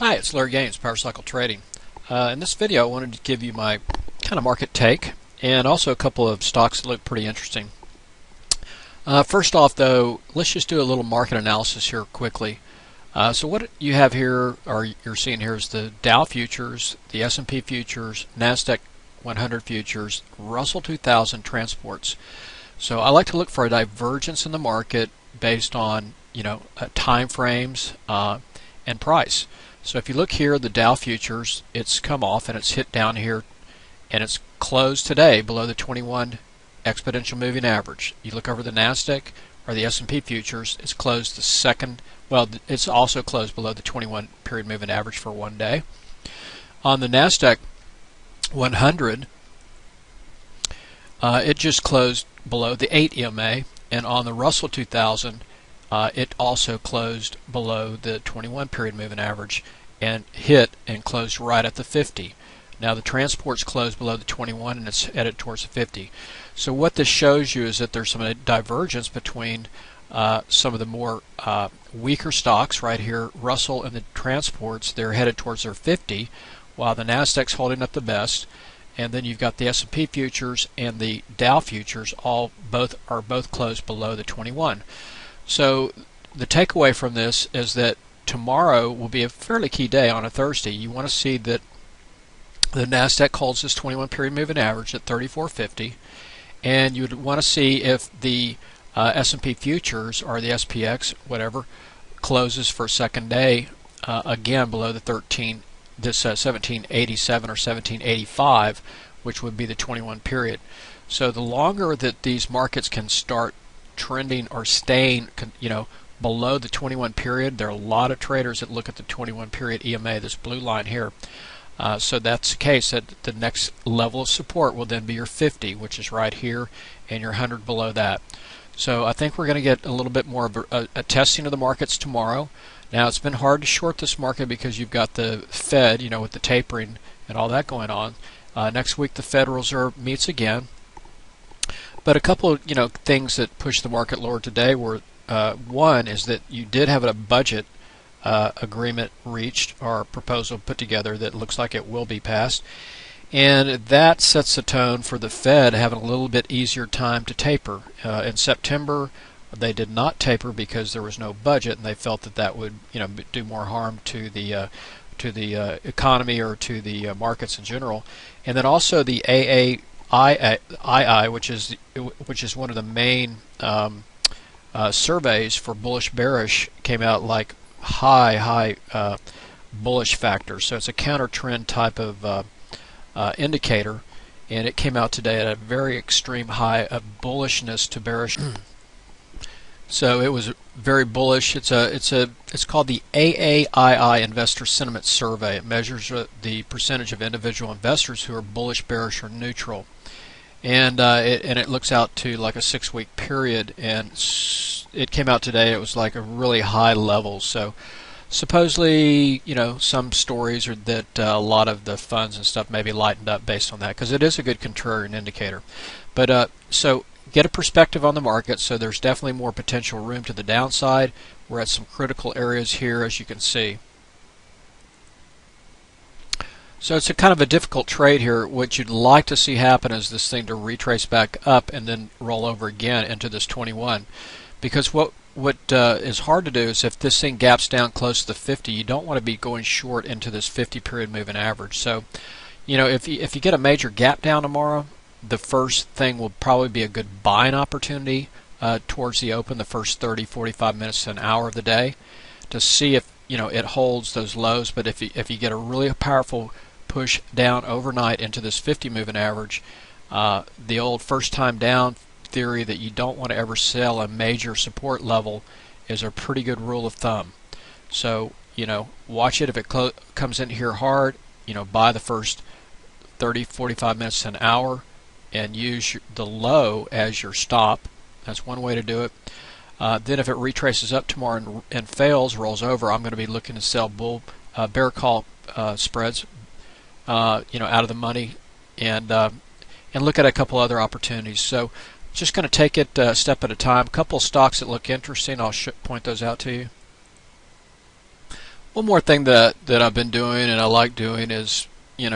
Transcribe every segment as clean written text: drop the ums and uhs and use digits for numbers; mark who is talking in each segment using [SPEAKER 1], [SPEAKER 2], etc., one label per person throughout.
[SPEAKER 1] Hi, it's Larry Gaines, Power Cycle Trading. In this video I wanted to give you my kind of market take and also a couple of stocks that look pretty interesting. First off though, let's just do a little market analysis here quickly. So what you have here, or you're seeing here, is the Dow futures, the S&P futures, NASDAQ 100 futures, Russell 2000 transports. So I like to look for a divergence in the market based on time frames and price. So if you look here, the Dow futures, it's come off and it's hit down here and it's closed today below the 21 exponential moving average. You look over the NASDAQ or the S&P futures, it's closed it's also closed below the 21 period moving average for one day. On the NASDAQ 100, it just closed below the 8 EMA, and on the Russell 2000, it also closed below the 21 period moving average and hit and closed right at the 50. Now the transports closed below the 21 and it's headed towards the 50. So what this shows you is that there's some divergence between some of the more weaker stocks right here. Russell and the transports, they're headed towards their 50, while the NASDAQ's holding up the best. And then you've got the S&P futures and the Dow futures are both closed below the 21. So the takeaway from this is that tomorrow will be a fairly key day on a Thursday. You want to see that the NASDAQ holds this 21 period moving average at 3450, and you'd want to see if the S&P futures or the SPX, whatever, closes for a second day again below the 1787 or 1785, which would be the 21 period. So the longer that these markets can start trending or staying below the 21 period, there are a lot of traders that look at the 21 period EMA, this blue line here. So that's the case that the next level of support will then be your 50, which is right here, and your 100 below that. So I think we're going to get a little bit more of a testing of the markets tomorrow. Now it's been hard to short this market because you've got the Fed, with the tapering and all that going on. Next week the Federal Reserve meets again. But a couple of things that pushed the market lower today were one is that you did have a budget agreement reached or proposal put together that looks like it will be passed, and that sets the tone for the Fed having a little bit easier time to taper. In September they did not taper because there was no budget, and they felt that would do more harm to the economy or to the markets in general. And then also the AAII, which is one of the main surveys for bullish bearish, came out like high bullish factor. So it's a counter trend type of indicator, and it came out today at a very extreme high of bullishness to bearish. So it was very bullish. It's called the AAII Investor Sentiment Survey. It measures the percentage of individual investors who are bullish, bearish, or neutral, and it looks out to like a 6-week period. And it came out today. It was like a really high level. So supposedly, some stories are that a lot of the funds and stuff may be lightened up based on that, because it is a good contrarian indicator. But so get a perspective on the market. So there's definitely more potential room to the downside. We're at some critical areas here, as you can see. So it's a kind of a difficult trade here. What you'd like to see happen is this thing to retrace back up and then roll over again into this 21. Because what is hard to do is if this thing gaps down close to the 50, you don't want to be going short into this 50 period moving average. So, if you get a major gap down tomorrow, the first thing will probably be a good buying opportunity towards the open, the first 30, 45 minutes to an hour of the day, to see if it holds those lows. But if you get a really powerful push down overnight into this 50 moving average, the old first time down theory that you don't want to ever sell a major support level is a pretty good rule of thumb. So watch it. If it comes in here hard, buy the first 30, 45 minutes to an hour and use the low as your stop. That's one way to do it. Then if it retraces up tomorrow and fails, rolls over, I'm going to be looking to sell bear call spreads out of the money, and look at a couple other opportunities. So just going to take it a step at a time. A couple of stocks that look interesting, I'll point those out to you. One more thing that I've been doing and I like doing is,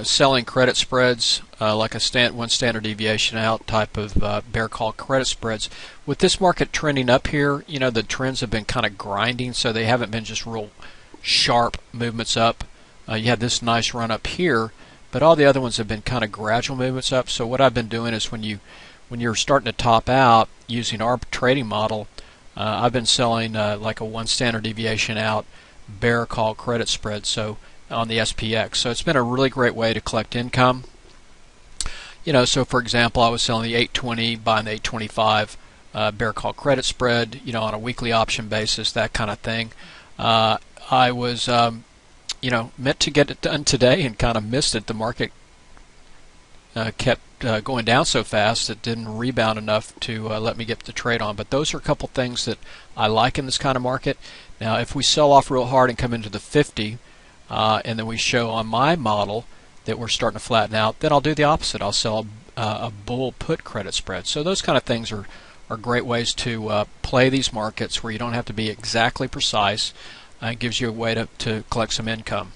[SPEAKER 1] selling credit spreads, like a one standard deviation out type of bear call credit spreads. With this market trending up here, the trends have been kind of grinding, so they haven't been just real sharp movements up. You had this nice run up here, but all the other ones have been kind of gradual movements up. So what I've been doing is when you're starting to top out using our trading model, I've been selling like a one standard deviation out bear call credit spread, so on the SPX. So it's been a really great way to collect income. So for example, I was selling the 820, buying the 825 bear call credit spread, on a weekly option basis, that kind of thing. I was, meant to get it done today and kind of missed it. The market kept going down so fast it didn't rebound enough to let me get the trade on. But those are a couple things that I like in this kind of market. Now, if we sell off real hard and come into the 50, and then we show on my model that we're starting to flatten out, then I'll do the opposite. I'll sell a bull put credit spread. So those kind of things are great ways to play these markets where you don't have to be exactly precise. It gives you a way to collect some income.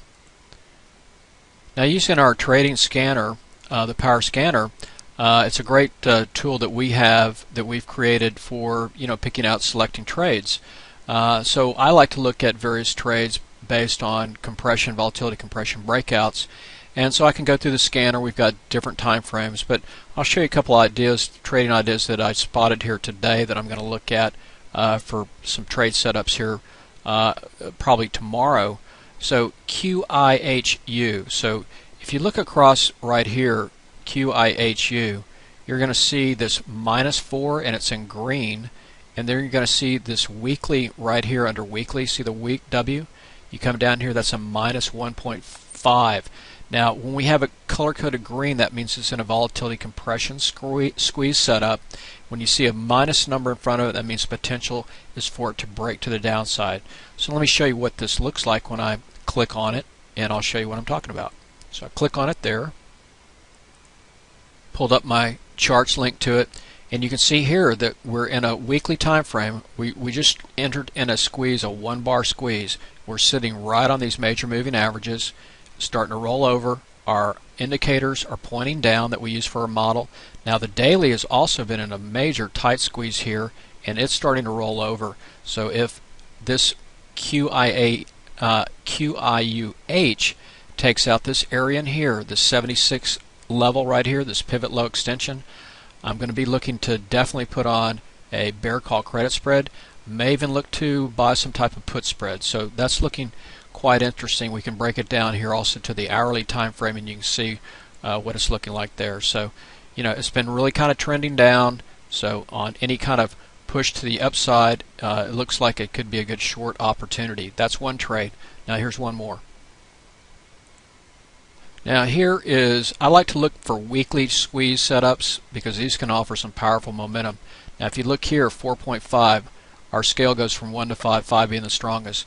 [SPEAKER 1] Now, using our trading scanner, the Power Scanner, it's a great tool that we've created for picking out selecting trades. So I like to look at various trades based on compression, volatility, compression breakouts, and so I can go through the scanner. We've got different time frames, but I'll show you a couple ideas, trading ideas that I spotted here today that I'm going to look at for some trade setups here probably tomorrow. So QIHU. So if you look across right here, QIHU, you're going to see this -4 and it's in green, and then you're going to see this weekly right here under weekly. See the week W? You come down here, that's a -1.5. Now, when we have a color-coded green, that means it's in a volatility compression squeeze setup. When you see a minus number in front of it, that means potential is for it to break to the downside. So let me show you what this looks like when I click on it, and I'll show you what I'm talking about. So I click on it there, pulled up my charts link to it, and you can see here that we're in a weekly time frame. We just entered in a squeeze, a one-bar squeeze. We're sitting right on these major moving averages, starting to roll over. Our indicators are pointing down that we use for our model. Now the daily has also been in a major tight squeeze here, and it's starting to roll over. So if this QIUH takes out this area in here, the 76 level right here, this pivot low extension, I'm going to be looking to definitely put on a bear call credit spread. May even look to buy some type of put spread. So that's looking quite interesting. We can break it down here also to the hourly time frame, and you can see what it's looking like there. So it's been really kind of trending down. So on any kind of push to the upside, it looks like it could be a good short opportunity. That's one trade. Now here's one more. Now here is, I like to look for weekly squeeze setups because these can offer some powerful momentum. Now if you look here, 4.5, our scale goes from 1 to 5, 5 being the strongest.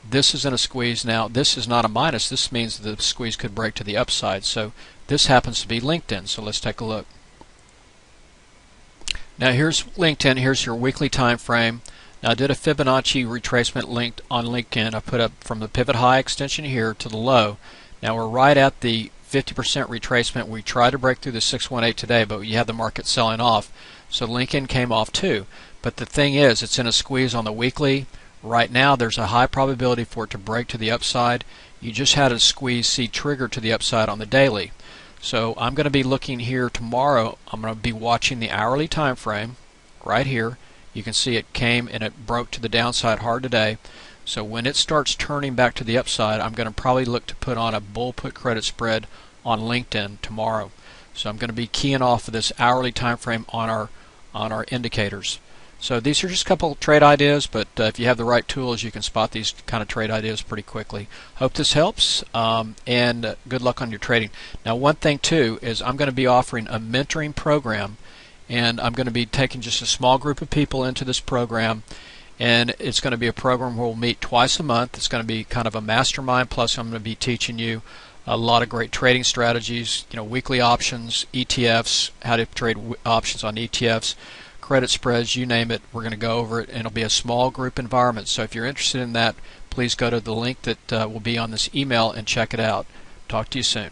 [SPEAKER 1] This is in a squeeze. Now this is not a minus. This means the squeeze could break to the upside. So this happens to be LinkedIn. So let's take a look. Now here's LinkedIn. Here's your weekly time frame. Now I did a Fibonacci retracement linked on LinkedIn. I put up from the pivot high extension here to the low. Now we're right at the 50% retracement. We tried to break through the 618 today, but you had the market selling off. So LinkedIn came off too. But the thing is, it's in a squeeze on the weekly. Right now there's a high probability for it to break to the upside. You just had a squeeze C trigger to the upside on the daily. So I'm going to be looking here tomorrow. I'm going to be watching the hourly time frame right here. You can see it came and it broke to the downside hard today. So when it starts turning back to the upside, I'm going to probably look to put on a bull put credit spread on LinkedIn tomorrow. So I'm going to be keying off of this hourly time frame on our indicators. So these are just a couple trade ideas, but if you have the right tools, you can spot these kind of trade ideas pretty quickly. Hope this helps, and good luck on your trading. Now one thing too is I'm going to be offering a mentoring program, and I'm going to be taking just a small group of people into this program, and it's going to be a program where we'll meet twice a month. It's going to be kind of a mastermind, plus I'm going to be teaching you a lot of great trading strategies, weekly options, ETFs, how to trade options on ETFs, credit spreads, you name it. We're going to go over it, and it'll be a small group environment. So if you're interested in that, please go to the link that will be on this email and check it out. Talk to you soon.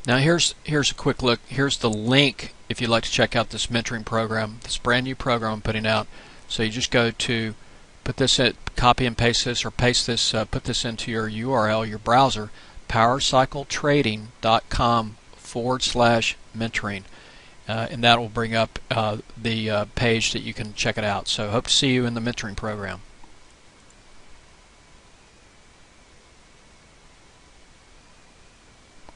[SPEAKER 1] Now here's a quick look. Here's the link if you'd like to check out this mentoring program, this brand new program I'm putting out. So you just go to put this in, copy and paste this, or paste this, put this into your URL, your browser, powercycletrading.com/mentoring, and that will bring up the page that you can check it out. So hope to see you in the mentoring program.